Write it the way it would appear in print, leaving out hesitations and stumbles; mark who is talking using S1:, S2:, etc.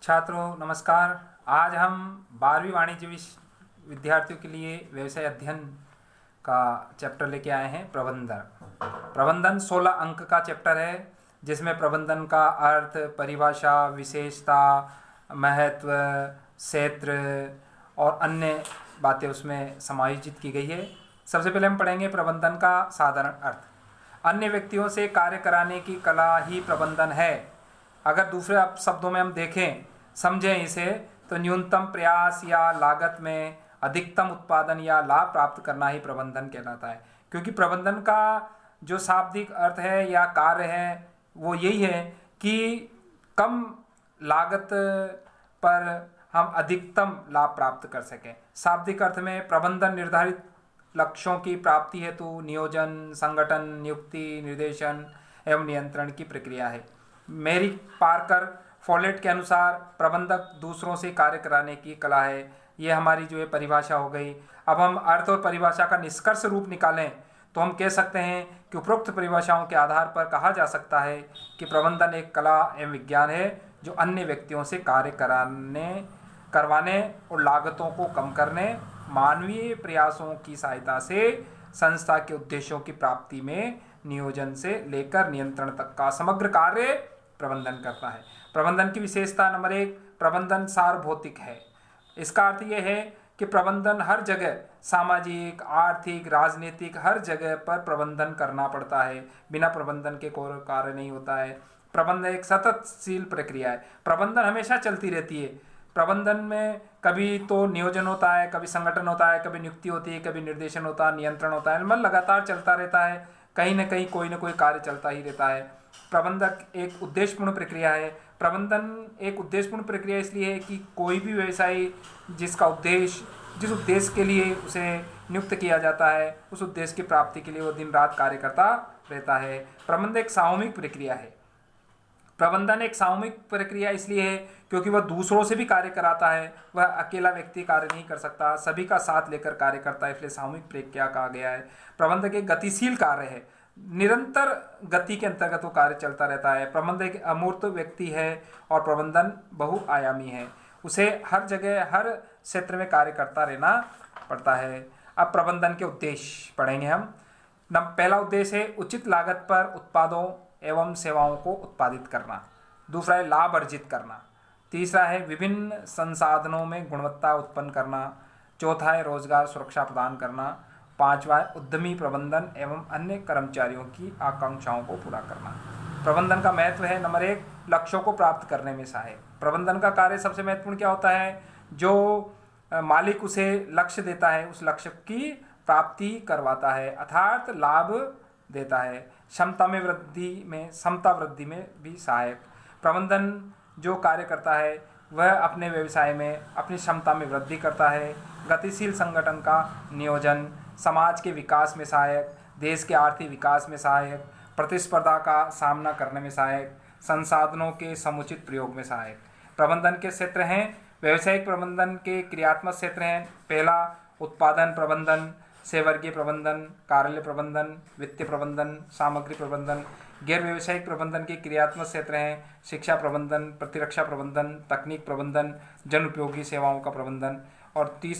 S1: छात्रों नमस्कार। आज हम 12वीं वाणिज्य विद्यार्थियों के लिए व्यवसाय अध्ययन का चैप्टर लेके आए हैं। प्रबंधन 16 अंक का चैप्टर है, जिसमें प्रबंधन का अर्थ, परिभाषा, विशेषता, महत्व, क्षेत्र और अन्य बातें उसमें समायोजित की गई है। सबसे पहले हम पढ़ेंगे प्रबंधन का साधारण अर्थ। अन्य व्यक्तियों से कार्य कराने की कला ही प्रबंधन है। अगर दूसरे शब्दों में हम देखें, समझें इसे, तो न्यूनतम प्रयास या लागत में अधिकतम उत्पादन या लाभ प्राप्त करना ही प्रबंधन कहलाता है। क्योंकि प्रबंधन का जो शाब्दिक अर्थ है या कार्य है वो यही है कि कम लागत पर हम अधिकतम लाभ प्राप्त कर सकें। शाब्दिक अर्थ में प्रबंधन निर्धारित लक्ष्यों की प्राप्ति हेतु नियोजन, संगठन, नियुक्ति, निर्देशन एवं नियंत्रण की प्रक्रिया है। मेरी पार्कर फॉलेट के अनुसार प्रबंधक दूसरों से कार्य कराने की कला है। ये हमारी जो है परिभाषा हो गई। अब हम अर्थ और परिभाषा का निष्कर्ष रूप निकालें तो हम कह सकते हैं कि उपरोक्त परिभाषाओं के आधार पर कहा जा सकता है कि प्रबंधन एक कला एवं विज्ञान है जो अन्य व्यक्तियों से कार्य करवाने और लागतों को कम करने, मानवीय प्रयासों की सहायता से संस्था के उद्देश्यों की प्राप्ति में नियोजन से लेकर नियंत्रण तक का समग्र कार्य प्रबंधन करता है। प्रबंधन की विशेषता नंबर 1, प्रबंधन सार्वभौतिक है। इसका अर्थ यह है कि प्रबंधन हर जगह, सामाजिक, आर्थिक, राजनीतिक, हर जगह पर प्रबंधन करना पड़ता है। बिना प्रबंधन के कोई कार्य नहीं होता है। प्रबंधन एक सततशील प्रक्रिया है। प्रबंधन हमेशा चलती रहती है। प्रबंधन में कभी तो नियोजन होता है, कभी संगठन होता है, कभी नियुक्ति होती है, कभी निर्देशन होता है, नियंत्रण होता है। मतलब लगातार चलता रहता है। कहीं न कहीं कोई न कोई कार्य चलता ही रहता है। प्रबंधक एक उद्देश्यपूर्ण प्रक्रिया है। प्रबंधन एक उद्देश्यपूर्ण प्रक्रिया इसलिए है कि कोई भी व्यवसायी जिस उद्देश्य के लिए उसे नियुक्त किया जाता है, उस उद्देश्य की प्राप्ति के लिए वो दिन रात कार्य करता रहता है। प्रबंधन एक सामूहिक प्रक्रिया है। प्रबंधन एक सामूहिक प्रक्रिया इसलिए है क्योंकि वह दूसरों से भी कार्य कराता है। वह अकेला व्यक्ति कार्य नहीं कर सकता, सभी का साथ लेकर कार्य करता है, इसलिए सामूहिक प्रक्रिया कहा गया है। प्रबंधन एक गतिशील कार्य है। निरंतर गति के अंतर्गत वो कार्य चलता रहता है। प्रबंधन एक अमूर्त व्यक्ति है और प्रबंधन बहुआयामी है। उसे हर जगह, हर क्षेत्र में कार्य करता रहना पड़ता है। अब प्रबंधन के उद्देश्य पढ़ेंगे हम। पहला उद्देश्य है उचित लागत पर उत्पादों एवं सेवाओं को उत्पादित करना। दूसरा है लाभ अर्जित करना। तीसरा है विभिन्न संसाधनों में गुणवत्ता उत्पन्न करना। चौथा है रोजगार सुरक्षा प्रदान करना। पांचवा है उद्यमी प्रबंधन एवं अन्य कर्मचारियों की आकांक्षाओं को पूरा करना। प्रबंधन का महत्व है नंबर 1, लक्ष्यों को प्राप्त करने में सहायक। प्रबंधन का कार्य सबसे महत्वपूर्ण क्या होता है? जो मालिक उसे लक्ष्य देता है, उस लक्ष्य की प्राप्ति करवाता है, अर्थात लाभ देता है। समता वृद्धि में भी सहायक। प्रबंधन जो कार्य करता है वह अपने व्यवसाय में अपनी क्षमता में वृद्धि करता है। गतिशील संगठन का नियोजन, समाज के विकास में सहायक, देश के आर्थिक विकास में सहायक, प्रतिस्पर्धा का सामना करने में सहायक, संसाधनों के समुचित प्रयोग में सहायक। प्रबंधन के क्षेत्र हैं। व्यावसायिक प्रबंधन के क्रियात्मक क्षेत्र हैं। पहला उत्पादन प्रबंधन, सेवर्गीय प्रबंधन, कार्यालय प्रबंधन, वित्तीय प्रबंधन, सामग्री प्रबंधन। गैर व्यावसायिक प्रबंधन के क्रियात्मक क्षेत्र हैं। शिक्षा प्रबंधन, प्रतिरक्षा प्रबंधन, तकनीक प्रबंधन, जन उपयोगी सेवाओं का प्रबंधन। और तीसरा